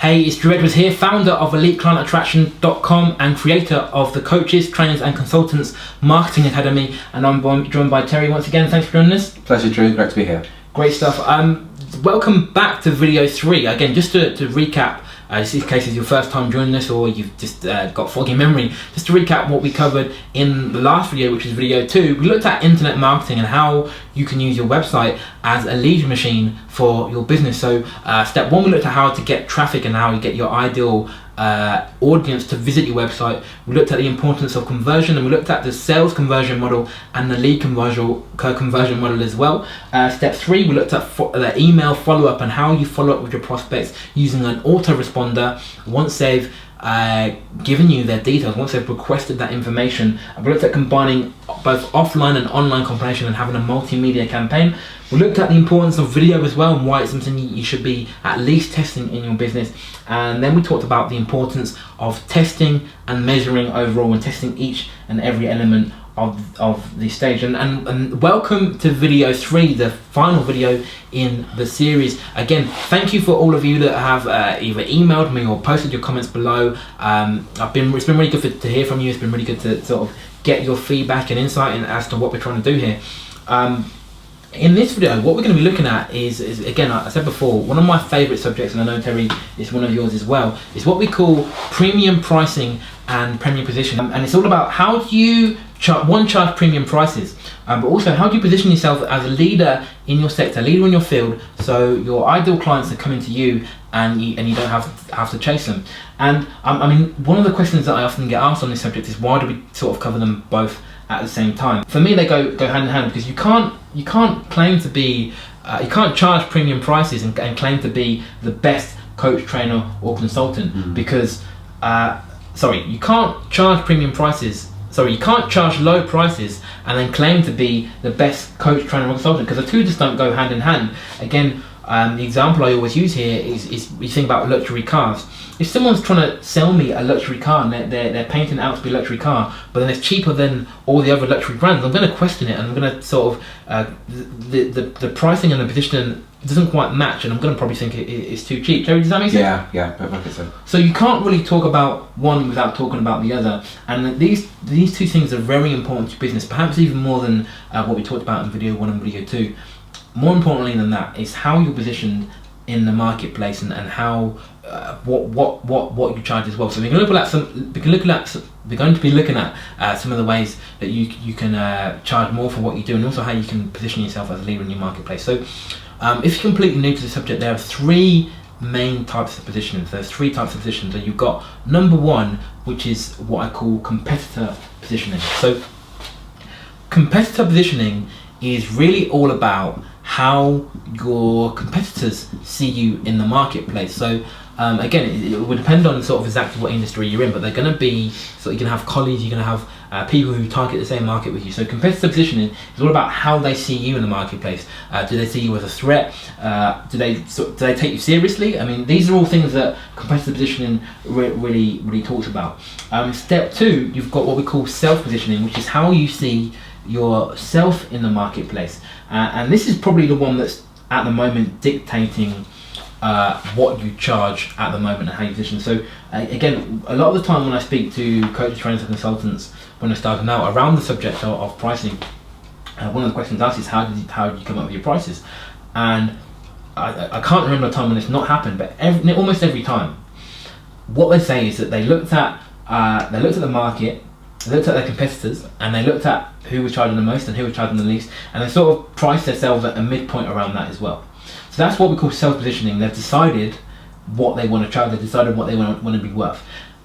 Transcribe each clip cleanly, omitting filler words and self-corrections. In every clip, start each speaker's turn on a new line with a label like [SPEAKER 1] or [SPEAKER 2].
[SPEAKER 1] Hey, it's Drew Edwards here, founder of EliteClientAttraction.com and creator of the Coaches, Trainers and Consultants Marketing Academy, and I'm joined by Terry once again. Thanks for joining us.
[SPEAKER 2] Pleasure, Drew. Great to be here.
[SPEAKER 1] Great stuff. Welcome back to video 3. Again, just to recap, just in case it's your first time joining us or you've just got foggy memory, just to recap what we covered in the last video, which is video 2. We looked at internet marketing and how you can use your website as a lead machine for your business. So step 1, we looked at how to get traffic and how you get your ideal audience to visit your website. We looked at the importance of conversion, and we looked at the sales conversion model and the lead conversion model as well. Step 3, we looked at the email follow-up and how you follow up with your prospects using an autoresponder once they've given you their details, once they've requested that information. And we looked at combining both offline and online combination and having a multimedia campaign. We looked at the importance of video as well and why it's something you should be at least testing in your business. And then we talked about the importance of testing and measuring overall and testing each and every element of the stage. And welcome to video 3, the final video in the series. Again, thank you for all of you that have either emailed me or posted your comments below. It's been really good to hear from you. It's been really good to sort of get your feedback and insight as to what we're trying to do here. In this video, what we're going to be looking at is again, I said before, one of my favorite subjects, and I know Terry is one of yours as well, is what we call premium pricing and premium position. And it's all about how do you charge premium prices, but also how do you position yourself as a leader in your sector, leader in your field, so your ideal clients are coming to you and you don't have to chase them. And I mean, one of the questions that I often get asked on this subject is why do we sort of cover them both at the same time? For me, they go hand in hand, because you can't claim to be you can't charge premium prices and claim to be the best coach, trainer or consultant, because you can't charge premium prices. You can't charge low prices and then claim to be the best coach, trainer or consultant, because the two just don't go hand in hand. Again, the example I always use here is you think about luxury cars. If someone's trying to sell me a luxury car and they're painting it out to be a luxury car, but then it's cheaper than all the other luxury brands, I'm going to question it, and I'm going to sort of the pricing and the positioning doesn't quite match, and I'm going to probably think it's too cheap. Jerry, does that make sense?
[SPEAKER 2] Yeah, perfect.
[SPEAKER 1] So you can't really talk about one without talking about the other, and these two things are very important to business, perhaps even more than what we talked about in video 1 and video 2. More importantly than that is how you're positioned in the marketplace and how what you charge as well. So we're going to be looking at some of the ways that you can charge more for what you do, and also how you can position yourself as a leader in your marketplace. So if you're completely new to the subject, there are 3 main types of positioning. There's 3 types of positioning. So you've got number 1, which is what I call competitor positioning. So competitor positioning is really all about how your competitors see you in the marketplace. So again, it would depend on sort of exactly what industry you're in, but they're going to be, so you're going to have colleagues, you're going to have people who target the same market with you. So competitor positioning is all about how they see you in the marketplace. Do they see you as a threat? Do they take you seriously? I mean, these are all things that competitor positioning really talks about. Step 2, you've got what we call self-positioning, which is how you see yourself in the marketplace, and this is probably the one that's at the moment dictating what you charge at the moment and how you position. So again, a lot of the time when I speak to coaches, trainers and consultants when they're starting out around the subject of pricing, one of the questions asked is how did you come up with your prices? And I can't remember a time when it's not happened, but almost every time what they say is that they looked at the market, they looked at their competitors, and they looked at who was charging the most and who was charging the least, and they sort of priced themselves at a midpoint around that as well. So that's what we call self-positioning. They've decided what they want to charge, they've decided what they want to be worth.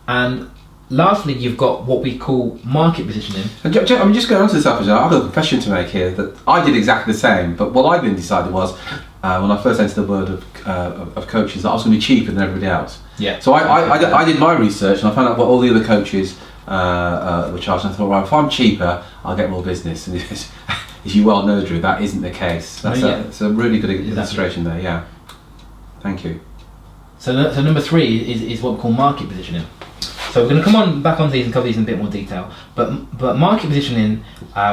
[SPEAKER 1] And lastly, you've got what we call market positioning.
[SPEAKER 2] I'm just going on to the self-positioning. I've got a confession to make here that I did exactly the same, but what I then decided was, when I first entered the world of coaches, that I was going to be cheaper than everybody else.
[SPEAKER 1] Yeah.
[SPEAKER 2] So I did my research and I found out what all the other coaches were charging. I thought, right, if I'm cheaper, I'll get more business. And as you well know, Drew, that isn't the case. That's a really good illustration there. Yeah. Thank you.
[SPEAKER 1] So number 3 is what we call market positioning. So we're going to come back on these and cover these in a bit more detail. But market positioning,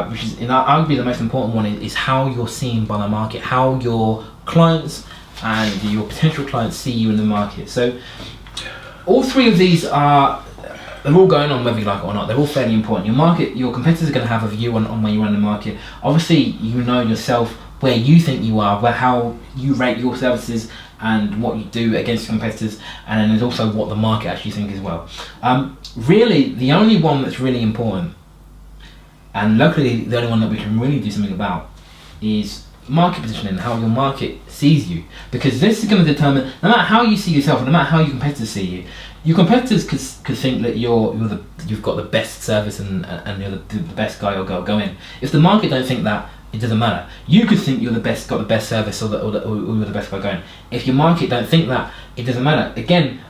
[SPEAKER 1] which is arguably the most important one, is how you're seen by the market, how your clients and your potential clients see you in the market. So all three of these they're all going on whether you like it or not. They're all fairly important. Your competitors are going to have a view on where you are in the market. Obviously, you know yourself where you think you are, how you rate your services and what you do against competitors, and then there's also what the market actually thinks as well. Really, the only one that's really important, and luckily the only one that we can really do something about, is market positioning, how your market sees you, because this is going to determine, no matter how you see yourself, no matter how your competitors see you, your competitors could think that you've got the best service and you're the best guy or girl going. If the market don't think that, it doesn't matter. You could think you're got the best service or you're the best guy going. If your market don't think that, it doesn't matter. Again,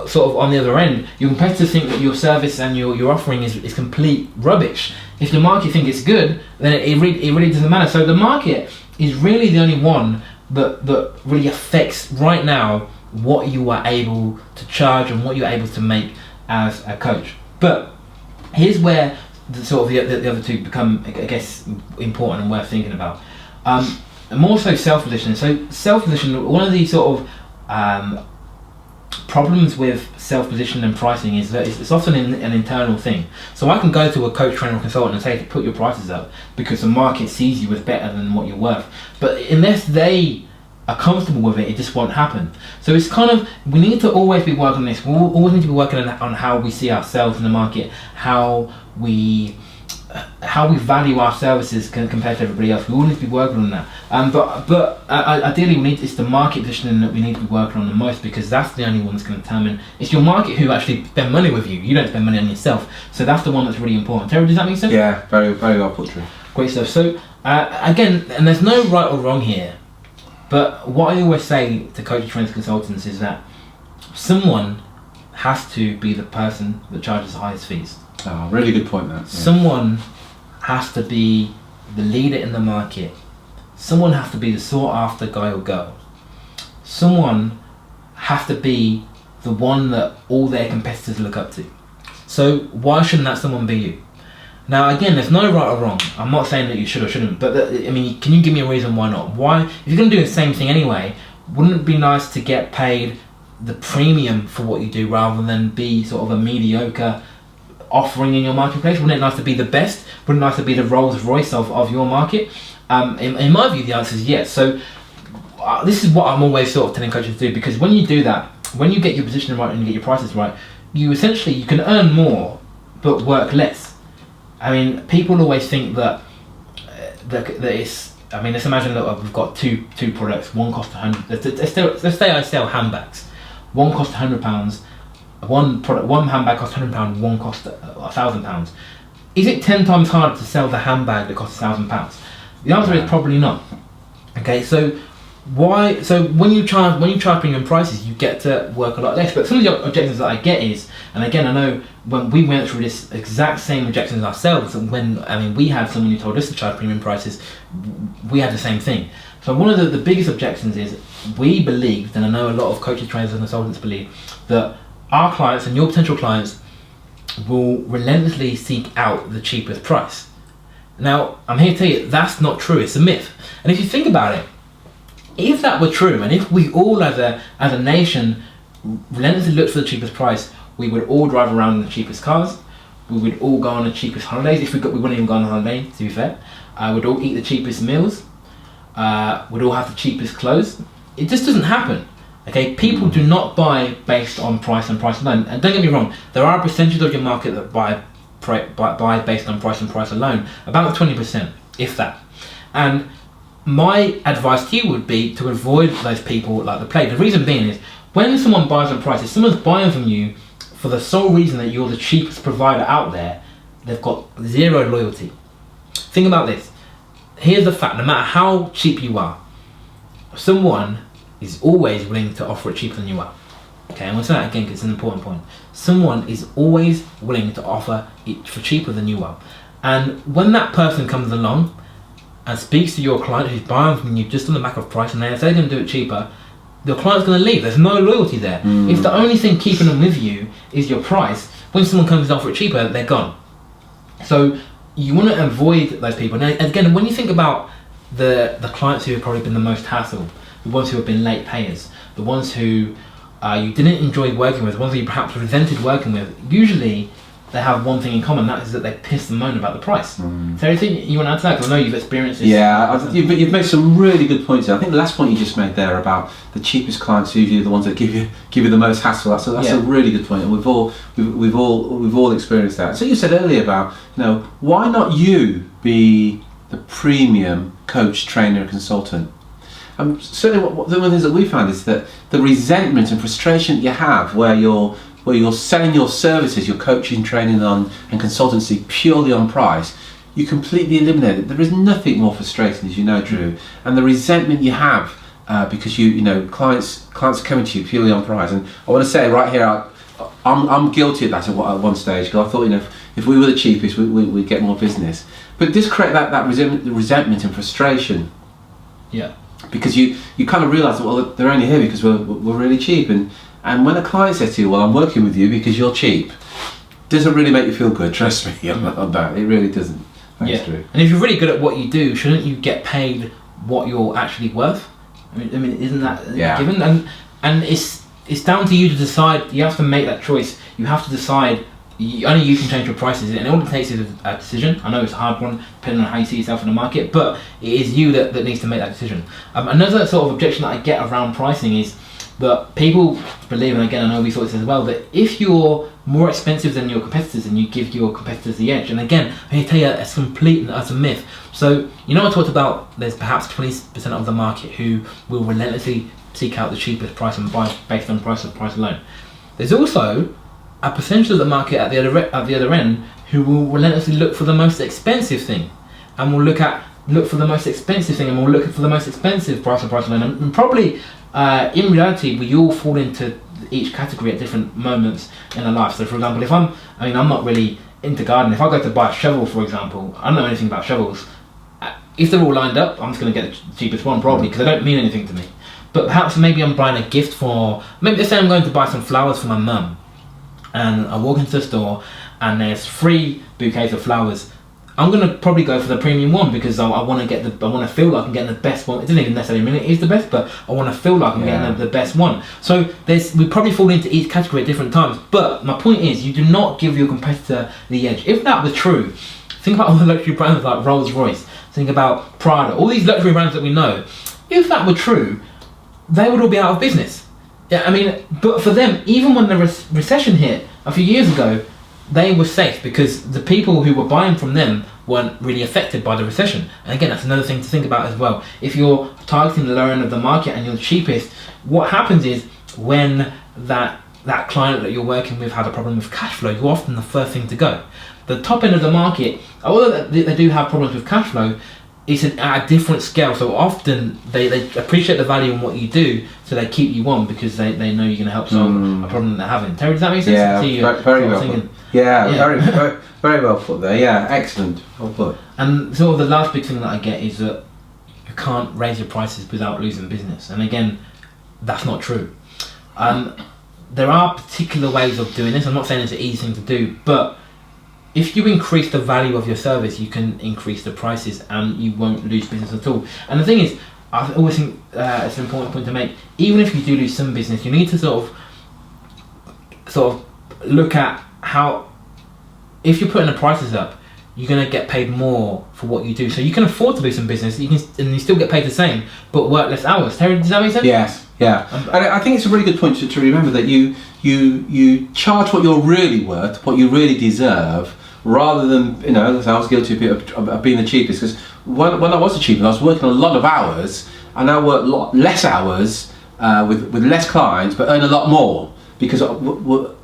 [SPEAKER 1] sort of on the other end, your competitors think that your service and your offering is complete rubbish. If the market think it's good, then it really doesn't matter. So the market is really the only one that really affects right now what you are able to charge and what you're able to make as a coach. But here's where the other two become, I guess, important and worth thinking about. More so self-positioning. So self-positioning, one of the sort of problems with self-positioning and pricing is that it's often an internal thing. So I can go to a coach, trainer or consultant and say to put your prices up because the market sees you as better than what you're worth. But unless they are comfortable with it, it just won't happen. So it's kind of, we need to always be working on this. We always need to be working on how we see ourselves in the market, how we value our services compared to everybody else. We all need to be working on that. But ideally, it's the market positioning that we need to be working on the most, because that's the only one that's going to determine. It's your market who actually spend money with you. You don't spend money on yourself. So that's the one that's really important. Terry, does that make sense?
[SPEAKER 2] Yeah, very, very well put, Drew.
[SPEAKER 1] Great stuff. So again, and there's no right or wrong here, but what I always say to coaches, trainers, consultants is that someone has to be the person that charges the highest fees.
[SPEAKER 2] Oh, really good point there. Yeah.
[SPEAKER 1] Someone has to be the leader in the market. Someone has to be the sought after guy or girl. Someone has to be the one that all their competitors look up to. So why shouldn't that someone be you? Now again, there's no right or wrong. I'm not saying that you should or shouldn't, but I mean, can you give me a reason why not? Why, if you're going to do the same thing anyway, wouldn't it be nice to get paid the premium for what you do rather than be sort of a mediocre offering in your marketplace? Wouldn't it nice to be the best? Wouldn't it nice to be the Rolls Royce of your market? In my view, the answer is yes. So this is what I'm always sort of telling coaches to do, because when you do that, when you get your position right and you get your prices right, you can earn more but work less. I mean, people always think that it's, I mean, let's imagine that we've got two products. One costs 100. Let's say I sell handbags. One costs £100. One handbag costs £100. One costs £1,000. Is it 10 times harder to sell the handbag that costs £1,000? The answer is probably not. Okay, so why? So when you charge premium prices, you get to work a lot less. But some of the objections that I get is, and again, I know when we went through this exact same objections ourselves, and we had someone who told us to charge premium prices, we had the same thing. So one of the biggest objections is, we believed, and I know a lot of coaches, trainers and consultants believe, that our clients and your potential clients will relentlessly seek out the cheapest price. Now, I'm here to tell you that's not true. It's a myth. And if you think about it, if that were true, and if we all as a nation relentlessly looked for the cheapest price, we would all drive around in the cheapest cars, we would all go on the cheapest holidays. If we wouldn't even go on a holiday, to be fair. We'd all eat the cheapest meals, we'd all have the cheapest clothes. It just doesn't happen. Okay, people do not buy based on price and price alone. And don't get me wrong, there are percentages of your market that buy based on price and price alone, about 20%, if that. And my advice to you would be to avoid those people like the plague. The reason being is, when someone buys on price, if someone's buying from you for the sole reason that you're the cheapest provider out there, they've got zero loyalty. Think about this. Here's the fact: no matter how cheap you are, someone is always willing to offer it cheaper than you are. Okay, I'm going to say that again because it's an important point. Someone is always willing to offer it for cheaper than you are. And when that person comes along and speaks to your client who's buying from you just on the back of price, and they say they're going to do it cheaper, your client's going to leave. There's no loyalty there. If the only thing keeping them with you is your price, when someone comes and offers it cheaper, they're gone. So you want to avoid those people. Now, again, when you think about the clients who have probably been the most hassled, the ones who have been late payers, the ones who you didn't enjoy working with, ones that you perhaps resented working with, usually they have one thing in common, that is that they piss and moan about the price. So anything you want to add to that? Because I know you've experienced this.
[SPEAKER 2] Yeah, you've made some really good points there. I think the last point you just made there about the cheapest clients are usually the ones that give you the most hassle. That's a really good point, and we've all experienced that. So you said earlier about, why not you be the premium coach, trainer, consultant? Certainly, one of the things that we found is that the resentment and frustration that you have where you're selling your services, your coaching, training and consultancy purely on price, you completely eliminate it. There is nothing more frustrating, as you know, Drew, and the resentment you have because clients are coming to you purely on price. And I want to say right here, I'm guilty of that at one stage, because I thought, if we were the cheapest, we'd get more business. But it does create that resentment and frustration.
[SPEAKER 1] Yeah.
[SPEAKER 2] Because you kind of realise that, well, they're only here because we're really cheap, and when a client says to you, well, I'm working with you because you're cheap, doesn't really make you feel good, trust me on that. It really doesn't. Thanks, Drew.
[SPEAKER 1] And if you're really good at what you do, shouldn't you get paid what you're actually worth? I mean, isn't that given? And it's down to you to decide. You have to make that choice. You have to decide. Only you can change your prices, and all it takes is a decision. I know it's a hard one, depending on how you see yourself in the market, but it is you that needs to make that decision. Another sort of objection that I get around pricing is that people believe, and again I know we thought this as well, that if you're more expensive than your competitors, and you give your competitors the edge. And again, I'm going to tell you a complete and utter myth. So I talked about there's perhaps 20% of the market who will relentlessly seek out the cheapest price and buy based on price alone. There's also a percentage of the market at the other end who will relentlessly look for the most expensive thing, and will look for the most expensive thing, and will look for the most expensive price alone. And probably in reality, we all fall into each category at different moments in our life. So for example, I'm not really into gardening. If I go to buy a shovel, for example, I don't know anything about shovels. If they're all lined up, I'm just going to get the cheapest one probably, because they don't mean anything to me. But perhaps maybe I'm buying a gift let's say I'm going to buy some flowers for my mum, and I walk into the store and there's 3 bouquets of flowers. I'm going to probably go for the premium one, because I want to feel like I'm getting the best one. It doesn't even necessarily mean it is the best, but I want to feel like I'm getting the best one. So we probably fall into each category at different times. But my point is, you do not give your competitor the edge. If that was true, think about all the luxury brands like Rolls-Royce, think about Prada, all these luxury brands that we know. If that were true, they would all be out of business. Yeah, but for them, even when the recession hit a few years ago, they were safe, because the people who were buying from them weren't really affected by the recession. And again, that's another thing to think about as well. If you're targeting the lower end of the market and you're the cheapest, what happens is when that client that you're working with has a problem with cash flow, you're often the first thing to go. The top end of the market, although they do have problems with cash flow, it's at a different scale. So often they appreciate the value in what you do, so they keep you on because they know you're going to help solve a problem that they're having. Terry, does that make sense?
[SPEAKER 2] Yeah, very well put. Very, very well put there. Yeah, excellent. Well put.
[SPEAKER 1] And sort of the last big thing that I get is that you can't raise your prices without losing business. And again, that's not true. There are particular ways of doing this. I'm not saying it's an easy thing to do, but if you increase the value of your service, you can increase the prices and you won't lose business at all. And the thing is, I always think it's an important point to make. Even if you do lose some business, you need to sort of look at how, if you're putting the prices up, you're going to get paid more for what you do. So you can afford to lose some business, and you still get paid the same, but work less hours. Terry, does that make sense?
[SPEAKER 2] Yes, yeah. And I think it's a really good point to remember that you charge what you're really worth, what you really deserve, rather than, I was guilty a bit of being the cheapest, because when I was the cheapest, I was working a lot of hours, and I work a lot less hours with less clients, but earn a lot more, because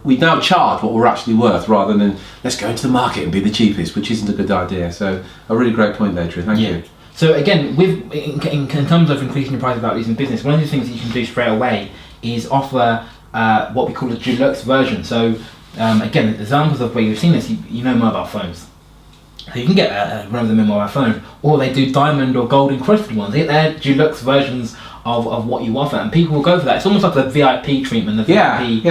[SPEAKER 2] we now charge what we're actually worth, rather than let's go into the market and be the cheapest, which isn't a good idea. So a really great point there, Drew. Thank you.
[SPEAKER 1] So again, in terms of increasing your price without losing business, one of the things that you can do straight away is offer what we call a deluxe version. So again, examples of where you've seen this, mobile phones. So you can get one of them in mobile phone, or they do diamond or gold encrusted ones. They're deluxe versions of what you offer, and people will go for that. It's almost like the VIP treatment, the VIP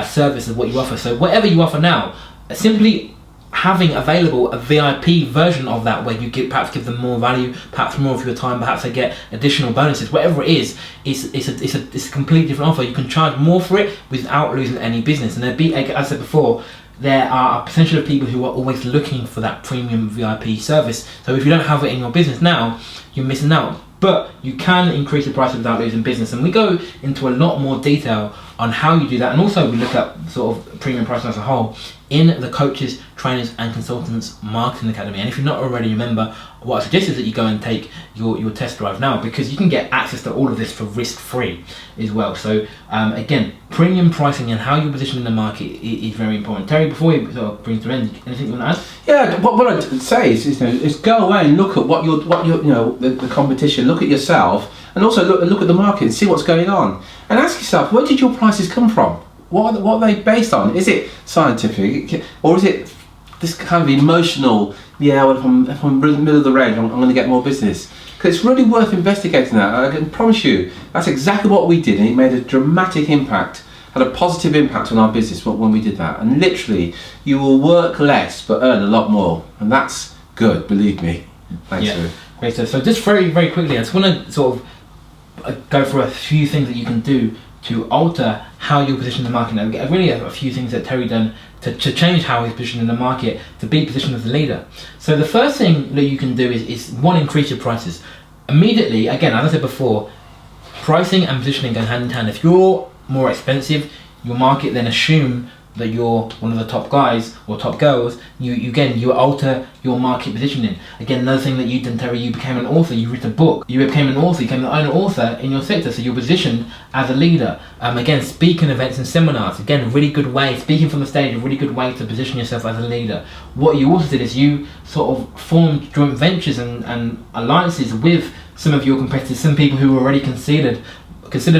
[SPEAKER 1] service of what you offer. So whatever you offer now, simply having available a VIP version of that where you perhaps give them more value, perhaps more of your time, perhaps they get additional bonuses, whatever it is, it's a completely different offer. You can charge more for it without losing any business. And as I said before, there are a percentage of people who are always looking for that premium VIP service. So if you don't have it in your business now, you're missing out. But you can increase the price without losing business, and we go into a lot more detail on how you do that, and also we look at sort of premium pricing as a whole in the Coaches, Trainers and Consultants Marketing Academy. And if you're not already a member, what I suggest is that you go and take your test drive now, because you can get access to all of this for risk-free as well. So again, premium pricing and how you position in the market is very important. Terry, before we sort of bring to an end, anything you want to add?
[SPEAKER 2] Yeah, what I'd say is go away and look at what you're the competition. Look at yourself, and also look at the market and see what's going on, and ask yourself, where did your prices come from? What are they based on? Is it scientific, or is it this kind of emotional? Yeah, well, if I'm in the middle of the range, I'm going to get more business. Because it's really worth investigating that. I can promise you, that's exactly what we did, and it made a dramatic impact, had a positive impact on our business when we did that. And literally, you will work less but earn a lot more, and that's good, believe me. Thanks.
[SPEAKER 1] Yeah. Great. So just very, very quickly, I just want to sort of go through a few things that you can do to alter how you position in the market. Now, really a few things that Terry done to change how he's positioned in the market to be positioned as a leader. So the first thing that you can do is one, increase your prices. Immediately, again, as I said before, pricing and positioning go hand in hand. If you're more expensive, your market then assume that you're one of the top guys or top girls. You alter your market positioning. Again, another thing that you did, Terry, you became an author, you wrote a book, you became an author, you became the only author in your sector, so you're positioned as a leader. Again, speaking events and seminars, again, a really good way, speaking from the stage, a really good way to position yourself as a leader. What you also did is you sort of formed joint ventures and alliances with some of your competitors, some people who were already considered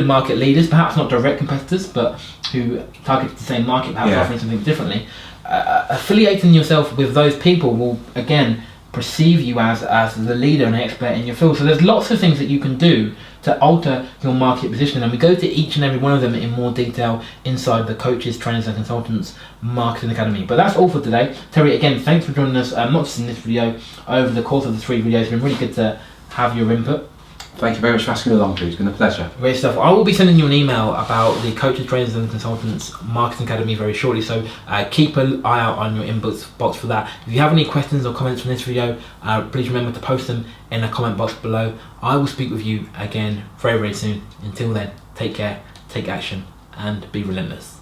[SPEAKER 1] market leaders, perhaps not direct competitors, but who targeted the same market, perhaps offering something differently. Affiliating yourself with those people will, again, perceive you as the leader and expert in your field. So there's lots of things that you can do to alter your market positioning, and we go to each and every one of them in more detail inside the Coaches, Trainers and Consultants Marketing Academy. But that's all for today. Terry, again, thanks for joining us, not just in this video, over the course of the 3 videos. It's been really good to have your input.
[SPEAKER 2] Thank you very much for asking me along, Pete. It's been a pleasure.
[SPEAKER 1] Great stuff. I will be sending you an email about the Coaches, Trainers and Consultants Marketing Academy very shortly, so keep an eye out on your inbox box for that. If you have any questions or comments from this video, please remember to post them in the comment box below. I will speak with you again very, very soon. Until then, take care, take action, and be relentless.